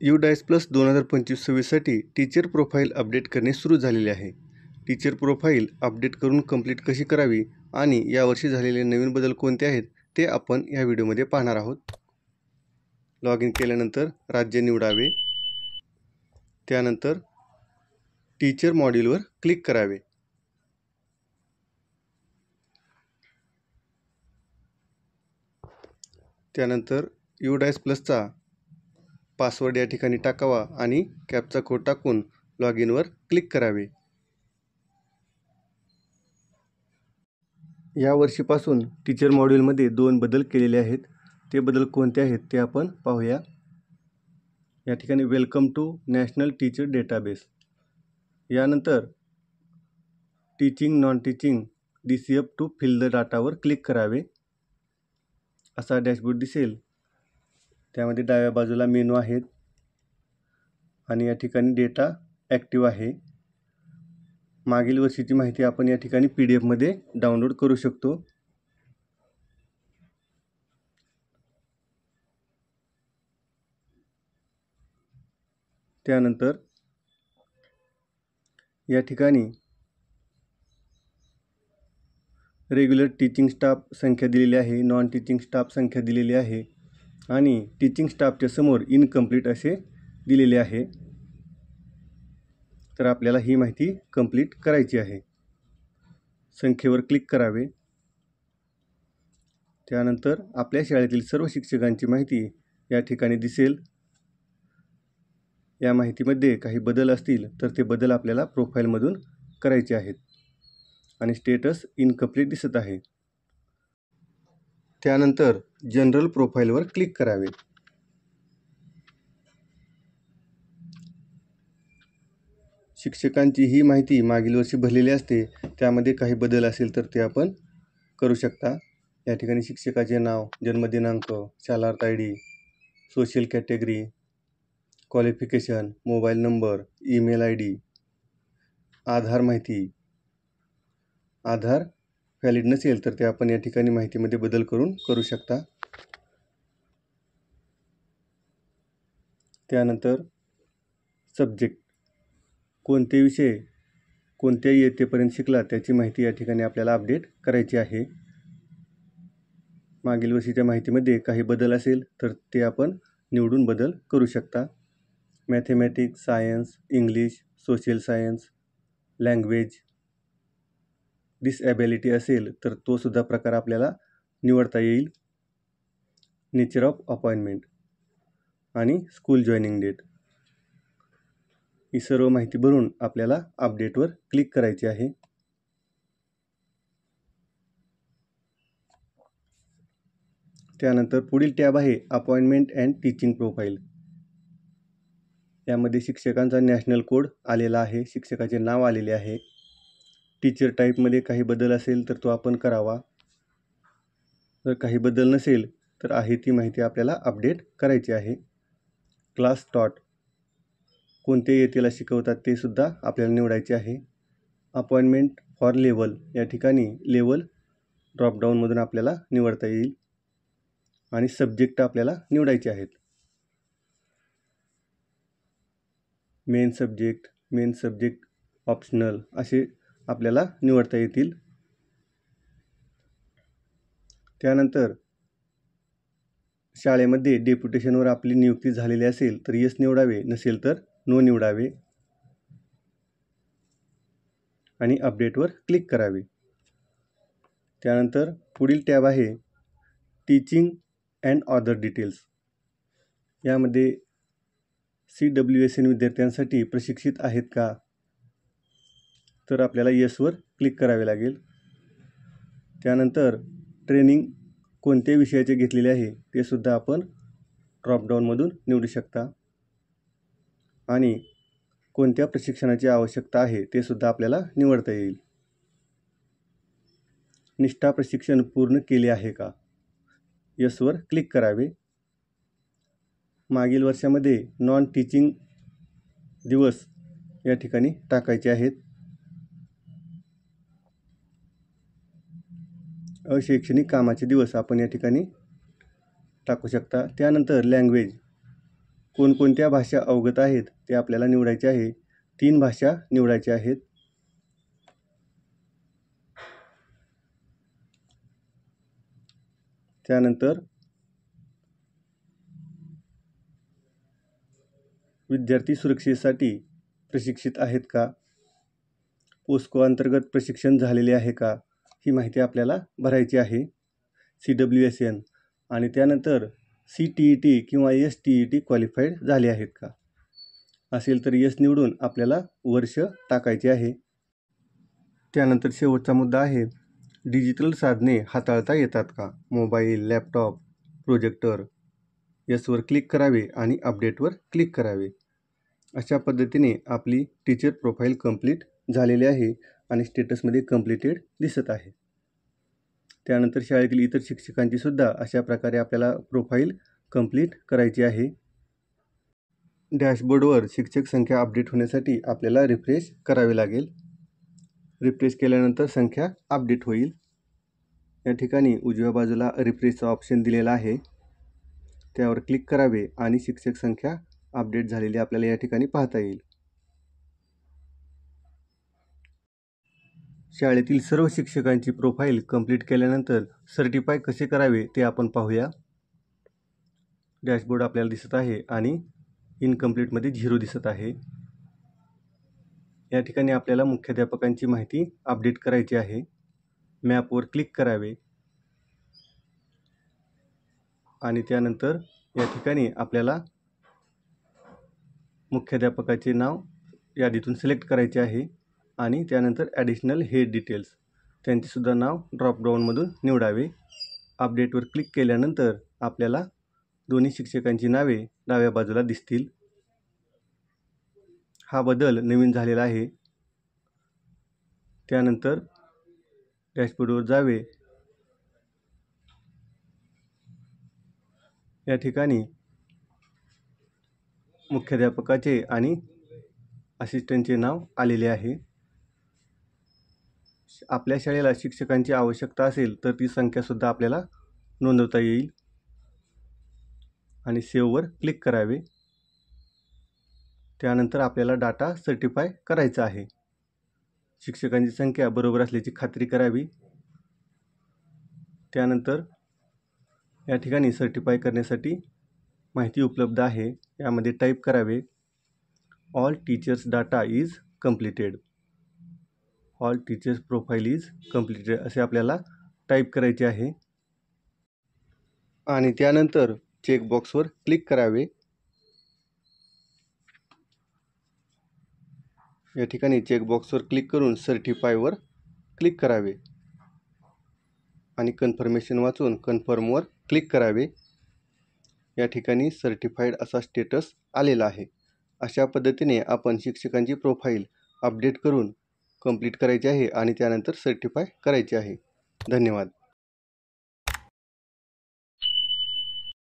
UDICE plus 2025-26साठी teacher profile update करणे सुरू झालेले आहे. टीचर प्रोफाईल अपडेट करून कंप्लीट कशी करावी आणि यावर्षी झालेले नवीन बदल कोणते आहेत ते आपण या व्हिडिओमध्ये पाहणार आहोत. लॉग इन केल्यानंतर राज्य निवडावे. त्यानंतर टीचर मॉड्यूलवर क्लिक करावे. त्यानंतर UDICE प्लसचा पासवर्ड या ठिकाणी टाकावा आणि कॅप्चा कोड टाकून लॉग इनवर क्लिक करावे. या वर्षीपासून टीचर मॉड्यूलमध्ये 2 बदल केलेले आहेत. ते बदल कोणते आहेत ते आपण पाहूया. या ठिकाणी welcome to national teacher database. यानंतर teaching non teaching DCF to fill the डाटावर क्लिक करावे. असा डॅशबोर्ड दिसेल. त्यामध्ये डाव्या बाजूला मेनू आहेत आणि या ठिकाणी डेटा ॲक्टिव्ह आहे. मागील वर्षीची माहिती आपण या ठिकाणी PDF मध्ये डाउनलोड करू शकतो. त्यानंतर या ठिकाणी रेग्युलर टीचिंग स्टाफ संख्या दिलेली आहे, नॉन टीचिंग स्टाफ संख्या दिलेली आहे आणि टीचिंग स्टाफच्या समोर इनकम्प्लीट असे दिलेले आहे. तर आपल्याला ही माहिती कंप्लीट करायची आहे. संख्येवर क्लिक करावे. त्यानंतर आपल्या शाळेतील सर्व शिक्षकांची माहिती या ठिकाणी दिसेल. या माहितीमध्ये काही बदल असतील तर ते बदल आपल्याला प्रोफाईलमधून करायचे आहेत आणि स्टेटस इनकम्प्लीट दिसत आहे. त्यानंतर जनरल प्रोफाईलवर क्लिक करावे. शिक्षकांची ही माहिती मागील वर्षी भरलेली असते. त्यामध्ये काही बदल असेल तर ते आपण करू शकता. या ठिकाणी शिक्षकाचे नाव, जन्मदिनांक, Shalarth ID, social category, qualification, mobile number, email ID, आधार माहिती. आधार व्हॅलिड नसेल तर ते आपण या ठिकाणी माहितीमध्ये बदल करू शकता. त्यानंतर सब्जेक्ट, कोणते विषय कोणत्या इयत्तेपर्यंत शिकला त्याची माहिती या ठिकाणी आपल्याला अपडेट करायची आहे. मागील वर्षीच्या माहितीमध्ये काही बदल असेल तर ते आपण निवडून बदल करू शकता. Mathematics, science, English, social science, language, disability असेल तर तो सुद्धा प्रकार आपल्याला निवडता येईल. नेचर ऑफ अपॉइंटमेंट आणि स्कूल जॉईनिंग डेट ही सर्व माहिती भरून आपल्याला अपडेटवर क्लिक करायचे आहे. त्यानंतर पुढील टॅब आहे अपॉइंटमेंट अँड टीचिंग प्रोफाईल. यामध्ये शिक्षकांचा नॅशनल कोड आलेला आहे, शिक्षकाचे नाव आलेले आहे. टीचर टाईपमध्ये काही बदल असेल तर तो आपण करावा. जर काही बदल नसेल तर आहे ती माहिती आपल्याला अपडेट करायची आहे. क्लास टॉट, कोणत्या इयत्तेला शिकवतात ते सुद्धा आपल्याला निवडायचे आहे. अपॉइंटमेंट फॉर लेवल, या ठिकाणी लेवल ड्रॉपडाऊनमधून आपल्याला निवडता येईल आणि सब्जेक्ट आपल्याला निवडायचे आहेत. मेन सब्जेक्ट ऑप्शनल असे आपल्याला निवडता येतील. त्यानंतर शाळेमध्ये डेप्युटेशनवर आपली नियुक्ती झालेली असेल तर येस निवडावे, नसेल तर नो निवडावे आणि अपडेटवर क्लिक करावे. त्यानंतर पुढील टॅब आहे टीचिंग अँड अदर डिटेल्स. यामध्ये CWSN विद्यार्थ्यांसाठी प्रशिक्षित आहेत का तर आपल्याला येसवर क्लिक करावे लागेल. त्यानंतर ट्रेनिंग कोणत्या विषयाचे घेतलेले आहे ते सुद्धा आपण ड्रॉपडाऊनमधून निवडू शकता आणि कोणत्या प्रशिक्षणाची आवश्यकता आहे ते सुद्धा आपल्याला निवडता येईल. निष्ठा प्रशिक्षण पूर्ण केले आहे का, येसवर क्लिक करावे. मागील वर्षामध्ये नॉन टीचिंग दिवस या ठिकाणी टाकायचे आहेत. अशैक्षणिक कामाचे दिवस आपण या ठिकाणी टाकू शकता. त्यानंतर लँग्वेज, कोणकोणत्या भाषा अवगत आहेत ते आपल्याला निवडायचे आहे. 3 भाषा निवडायच्या आहेत. त्यानंतर विद्यार्थी सुरक्षेसाठी प्रशिक्षित आहेत का, पोस्को अंतर्गत प्रशिक्षण झालेले आहे का, ही माहिती आपल्याला भरायची आहे. CWSN आणि त्यानंतर CTET किंवा STET क्वालिफाईड झाले आहेत का. असेल तर यस निवडून आपल्याला वर्ष टाकायचे आहे. त्यानंतर शेवटचा मुद्दा आहे, डिजिटल साधने हाताळता येतात का, मोबाईल, लॅपटॉप, प्रोजेक्टर. यसवर क्लिक करावे आणि अपडेटवर क्लिक करावे. अशा पद्धतीने आपली टीचर प्रोफाईल कंप्लीट झालेली आहे आणि स्टेटसमध्ये कंप्लीटेड दिसत आहे. त्यानंतर शाळेतील इतर शिक्षकांची सुद्धा अशा प्रकारे आपल्याला प्रोफाईल कंप्लीट करायची आहे. डॅशबोर्डवर शिक्षक संख्या अपडेट होण्यासाठी आपल्याला रिफ्रेश करावे लागेल. रिफ्रेश केल्यानंतर संख्या अपडेट होईल. या ठिकाणी उजव्या बाजूला रिफ्रेशचा ऑप्शन दिलेला आहे, त्यावर क्लिक करावे आणि शिक्षक संख्या अपडेट झालेली आपल्याला या ठिकाणी पाहता येईल. शाळेतील सर्व शिक्षकांची प्रोफाईल कंप्लीट केल्यानंतर सर्टिफाय कसे करावे ते आपण पाहूया. डॅशबोर्ड आपल्याला दिसत आहे आणि इनकम्प्लीटमध्ये 0 दिसत आहे. या ठिकाणी आपल्याला मुख्याध्यापकांची माहिती अपडेट करायची आहे. मॅपवर क्लिक करावे आणि त्यानंतर या ठिकाणी आपल्याला मुख्याध्यापकाचे नाव यादीतून सिलेक्ट करायचे आहे आणि त्यानंतर ॲडिशनल हेड डिटेल्स त्यांचेसुद्धा नाव ड्रॉपडाऊनमधून निवडावे. अपडेटवर क्लिक केल्यानंतर आपल्याला दोन्ही शिक्षकांची नावे डाव्या बाजूला दिसतील. हा बदल नवीन झालेला आहे. त्यानंतर डॅशबोर्डवर जावे. या ठिकाणी मुख्याध्यापकाचे आणि असिस्टंटचे नाव आलेले आहे. आपल्या शाळेला शिक्षकांची आवश्यकता असेल तर ती संख्यासुद्धा आपल्याला नोंदवता येईल आणि सेव्हवर क्लिक करावे. त्यानंतर आपल्याला डाटा सर्टिफाय करायचा आहे. शिक्षकांची संख्या बरोबर असल्याची खात्री करावी. त्यानंतर या ठिकाणी सर्टिफाय करण्यासाठी माहिती उपलब्ध आहे, यामध्ये टाईप करावे, all teachers data is completed, all teachers profile is completed असे आपल्याला टाईप करायचे आहे आणि त्यानंतर चेकबॉक्सवर क्लिक करावे. या ठिकाणी चेकबॉक्सवर क्लिक करून सर्टिफायवर क्लिक करावे आणि कन्फर्मेशन वाचून कन्फर्मवर क्लिक करावे. या ठिकाणी सर्टिफाईड असा स्टेटस आलेला आहे. अशा पद्धतीने आपण शिक्षकांची प्रोफाईल अपडेट करून कंप्लीट करायची आहे आणि त्यानंतर सर्टिफाय करायचे आहे. धन्यवाद.